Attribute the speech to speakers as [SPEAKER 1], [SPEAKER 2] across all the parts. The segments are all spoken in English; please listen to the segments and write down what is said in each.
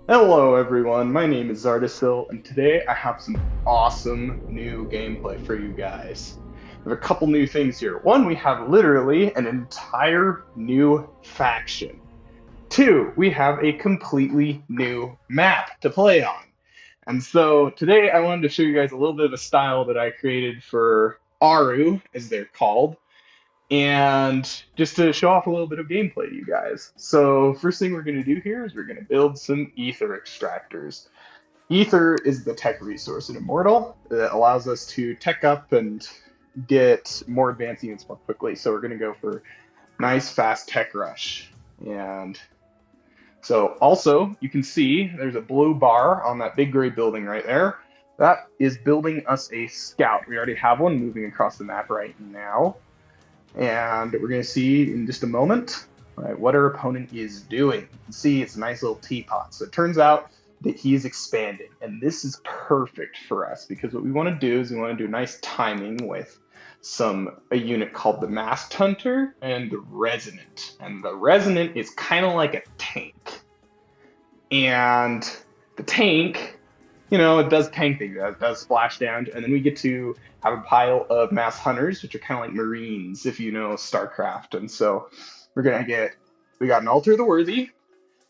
[SPEAKER 1] Hello everyone, my name is Zardecil, and today I have some awesome new gameplay for you guys. We have a couple new things here. One, we have literally an entire new faction. Two, we have a completely new map to play on. And so today I wanted to show you guys a little bit of a style that I created for Aru, as they're called, and just to show off a little bit of gameplay to you guys. So first thing we're going to do here is we're going to build some ether extractors. Ether is the tech resource in Immortal that allows us to tech up and get more advanced units more quickly. So we're going to go for nice fast tech rush. And so also you can see there's a blue bar on that big gray building right there. That is building us a scout. We already have one moving across the map right now. And we're going to see in just a moment what our opponent is doing. You can see it's a nice little teapot. So it turns out that he is expanding. And this is perfect for us because what we want to do is we want to do nice timing with a unit called the Masked Hunter and the Resonant. And the Resonant is kind of like a tank. And the tank, it does tank things. It does splash damage, and then we get to have a pile of mass hunters, which are kind of like Marines, if you know StarCraft. And so we got an Altar of the Worthy,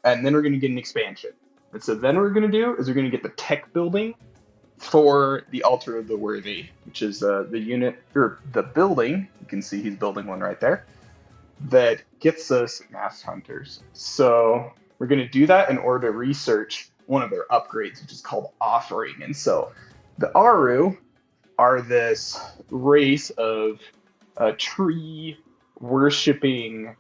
[SPEAKER 1] and then we're gonna get an expansion. And so then what we're gonna do is we're gonna get the tech building for the Altar of the Worthy, which is the unit or the building. You can see he's building one right there that gets us mass hunters. So we're going to do that in order to research one of their upgrades, which is called Offering. And so the Aru are this race of tree worshipping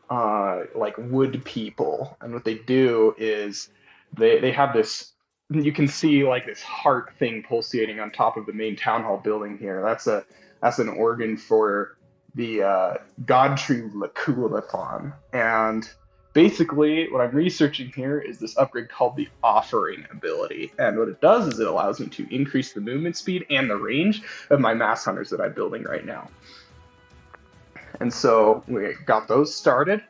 [SPEAKER 1] like wood people. And what they do is they have this, you can see like this heart thing pulsating on top of the main town hall building here. That's an organ for the God Tree Lakulathon. And basically, what I'm researching here is this upgrade called the Offering ability. And what it does is it allows me to increase the movement speed and the range of my mass hunters that I'm building right now. And so we got those started.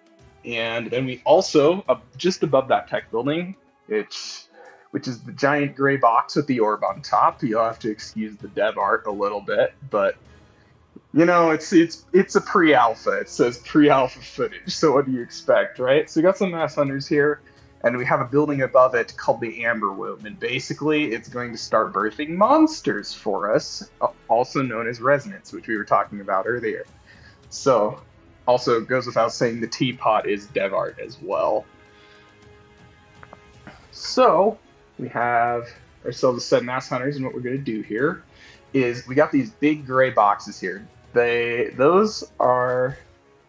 [SPEAKER 1] And then we also, just above that tech building, which is the giant gray box with the orb on top. You'll have to excuse the dev art a little bit, but it's a pre-alpha. It says pre-alpha footage. So what do you expect, right? So we got some mass hunters here, and we have a building above it called the Amber Womb, and basically it's going to start birthing monsters for us, also known as resonance, which we were talking about earlier. So also goes without saying the teapot is dev art as well. So we have ourselves a set of mass hunters, and what we're going to do here is we got these big gray boxes here. Those are,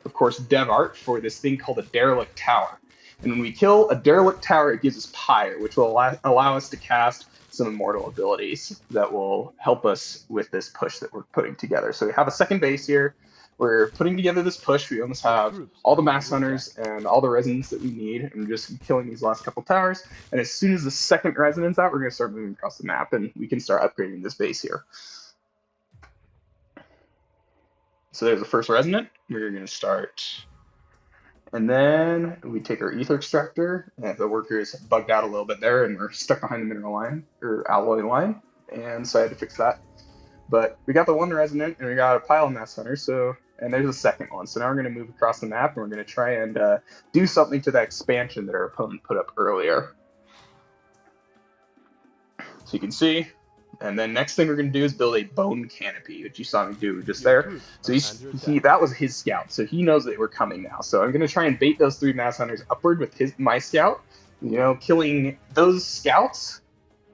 [SPEAKER 1] of course, dev art for this thing called a derelict tower. And when we kill a derelict tower, it gives us Pyre, which will allow us to cast some immortal abilities that will help us with this push that we're putting together. So we have a second base here. We're putting together this push. We almost have all the mass hunters and all the resonance that we need, and we're just killing these last couple towers. And as soon as the second resonance out, we're going to start moving across the map, and we can start upgrading this base here. So there's the first resonant. We're going to start. And then we take our ether extractor, and the worker is bugged out a little bit there, and we're stuck behind the mineral line, or alloy line, and so I had to fix that. But we got the one resonant, and we got a pile of mass hunters, and there's a second one. So now we're going to move across the map, and we're going to try and do something to that expansion that our opponent put up earlier. So you can see. And then next thing we're going to do is build a bone canopy, which you saw me do just there. So that was his scout, so he knows that we're coming now. So I'm going to try and bait those three mass hunters upward with my scout. Killing those scouts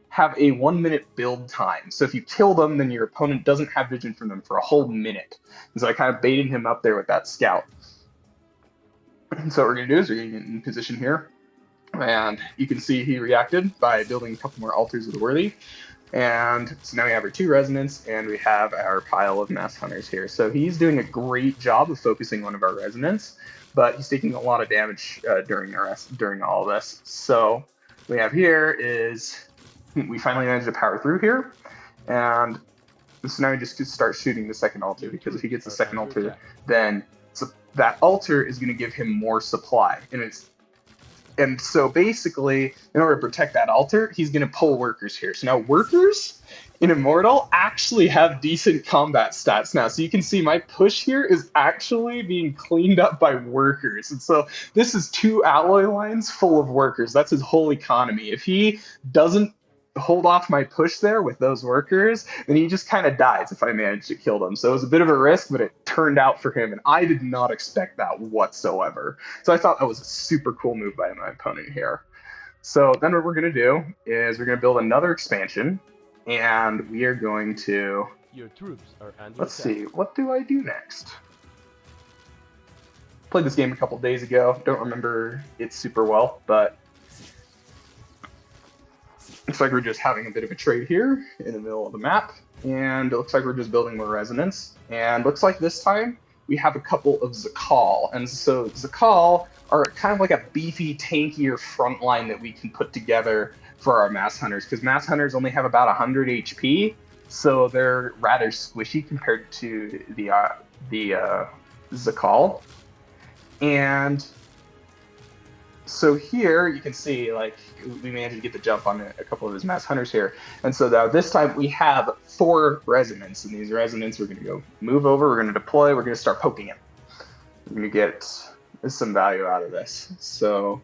[SPEAKER 1] have a 1 minute build time. So if you kill them, then your opponent doesn't have vision from them for a whole minute. And so I kind of baited him up there with that scout. So what we're going to do is we're going to get in position here. And you can see he reacted by building a couple more altars of the worthy. And so now we have our two resonants, and we have our pile of mass hunters here. So he's doing a great job of focusing one of our resonants, but he's taking a lot of damage during all of this. So what we have here is we finally managed to power through here, and so now we just start shooting the second altar, because if he gets the second altar, then that altar is going to give him more supply, and And so basically, in order to protect that altar, he's going to pull workers here. So now workers in Immortal actually have decent combat stats now. So you can see my push here is actually being cleaned up by workers. And so this is 2 alloy lines full of workers. That's his whole economy. If he doesn't hold off my push there with those workers, then he just kind of dies if I manage to kill them. So it was a bit of a risk, but it turned out for him, and I did not expect that whatsoever. So I thought that was a super cool move by my opponent here. So then what we're going to do is we're going to build another expansion, and we are going to...
[SPEAKER 2] Your troops are under
[SPEAKER 1] Let's
[SPEAKER 2] attack.
[SPEAKER 1] see, what do I do next? Played this game a couple days ago. Don't remember it super well, but looks like we're just having a bit of a trade here in the middle of the map, and it looks like we're just building more resonance. And looks like this time we have a couple of Zardecil, and so Zardecil are kind of like a beefy, tankier front line that we can put together for our mass hunters, because mass hunters only have about 100 HP, so they're rather squishy compared to the Zardecil. And so here you can see, like, we managed to get the jump on a couple of his mass hunters here. And so now this time we have 4 resonance, and these resonance we're going to go move over, we're going to deploy, we're going to start poking him. We're going to get some value out of this. So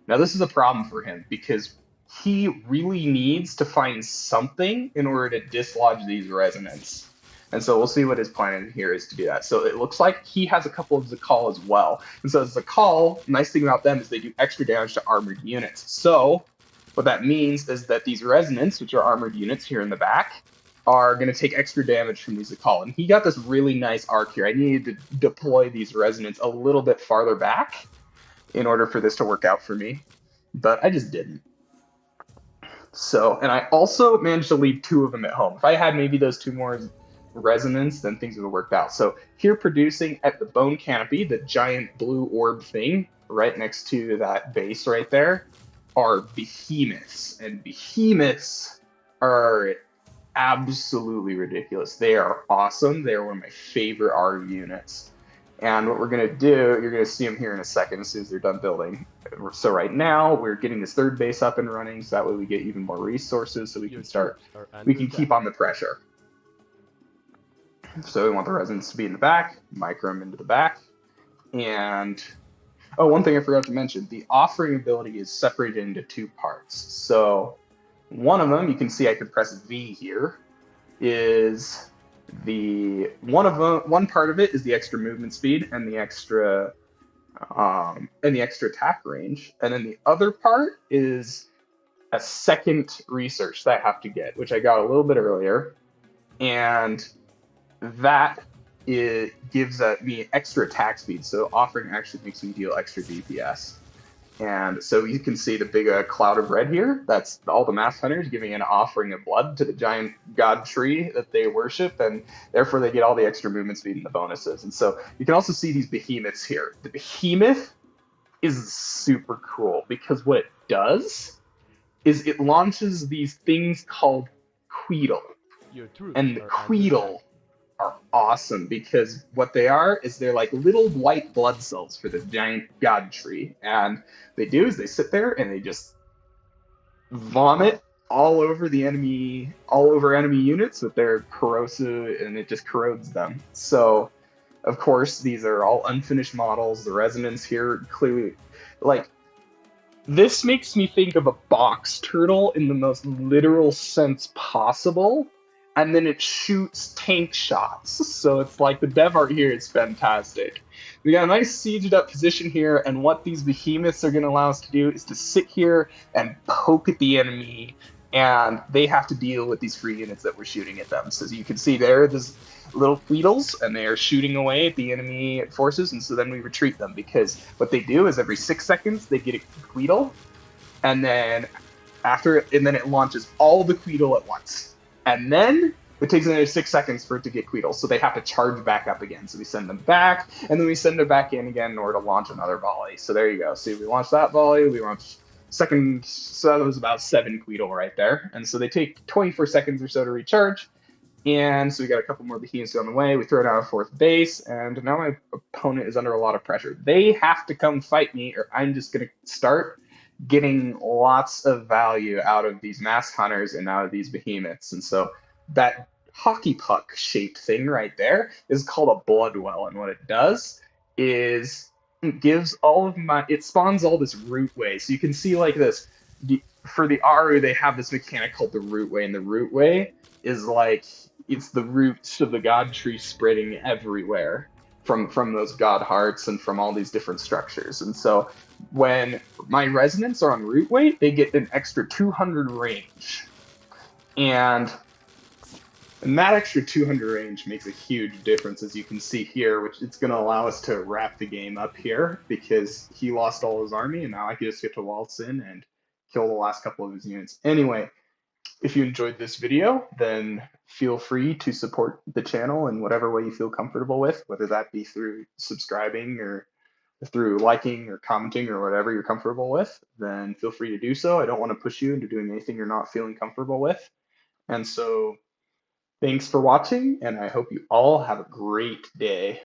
[SPEAKER 1] now this is a problem for him, because he really needs to find something in order to dislodge these resonance. And so we'll see what his plan here is to do that. So it looks like he has a couple of Zardecil as well. And so Zardecil, nice thing about them is they do extra damage to armored units. So what that means is that these resonance, which are armored units here in the back, are going to take extra damage from these Zardecil. And he got this really nice arc here. I needed to deploy these resonance a little bit farther back in order for this to work out for me. But I just didn't. So, and I also managed to leave 2 of them at home. If I had maybe those 2 more resonance, then things would have worked out. So here producing at the bone canopy, the giant blue orb thing right next to that base right there, are behemoths. And behemoths are absolutely ridiculous. They are awesome. They are one of my favorite R units. And what we're going to do, you're going to see them here in a second as soon as they're done building. So right now, we're getting this 3rd base up and running, so that way we get even more resources, so we can keep on the pressure. So we want the resonance to be in the back, micro them into the back. And, oh, one thing I forgot to mention, the offering ability is separated into 2 parts. So one of them, you can see I could press V here, is one part of it is the extra movement speed and the extra attack range, and then the other part is a second research that I have to get, which I got a little bit earlier, and that gives me extra attack speed. So offering actually makes me deal extra DPS. And so you can see the big cloud of red here. That's all the mass hunters giving an offering of blood to the giant god tree that they worship, and therefore they get all the extra movement speed and the bonuses. And so you can also see these behemoths here. The behemoth is super cool because what it does is it launches these things called Queedle. And the Queedle are awesome because what they are is they're like little white blood cells for this giant god tree, and they do is they sit there and they just vomit all over enemy units with their corrosive, and it just corrodes them. So of course these are all unfinished models. The resonance here clearly, like, this makes me think of a box turtle in the most literal sense possible, and then it shoots tank shots. So it's like the dev art here is fantastic. We got a nice sieged up position here, and what these behemoths are going to allow us to do is to sit here and poke at the enemy, and they have to deal with these free units that we're shooting at them. So as you can see there, there's little Queedles, and they are shooting away at the enemy forces, and so then we retreat them, because what they do is every 6 seconds they get a Queedle, and then it launches all the Queedle at once. And then it takes another 6 seconds for it to get Queedle, so they have to charge back up again. So we send them back, and then we send them back in again in order to launch another volley. So there you go. See, we launched that volley, we launched second, so that was about 7 Queedle right there. And so they take 24 seconds or so to recharge, and so we got a couple more behemoths on the way. We throw down a 4th base, and now my opponent is under a lot of pressure. They have to come fight me, or I'm just going to start getting lots of value out of these mask hunters and out of these behemoths. And so that hockey puck shaped thing right there is called a blood well. And what it does is it spawns all this root way. So you can see like this for the Aru, they have this mechanic called the root way, and the root way is like it's the roots of the god tree spreading everywhere from those god hearts and from all these different structures. And so when my resonants are on root weight, they get an extra 200 range. And that extra 200 range makes a huge difference, as you can see here, which it's going to allow us to wrap the game up here because he lost all his army, and now I can just get to waltz in and kill the last couple of his units. Anyway, if you enjoyed this video, then feel free to support the channel in whatever way you feel comfortable with, whether that be through subscribing or through liking or commenting or whatever you're comfortable with, then feel free to do so. I don't want to push you into doing anything you're not feeling comfortable with. And so thanks for watching, and I hope you all have a great day.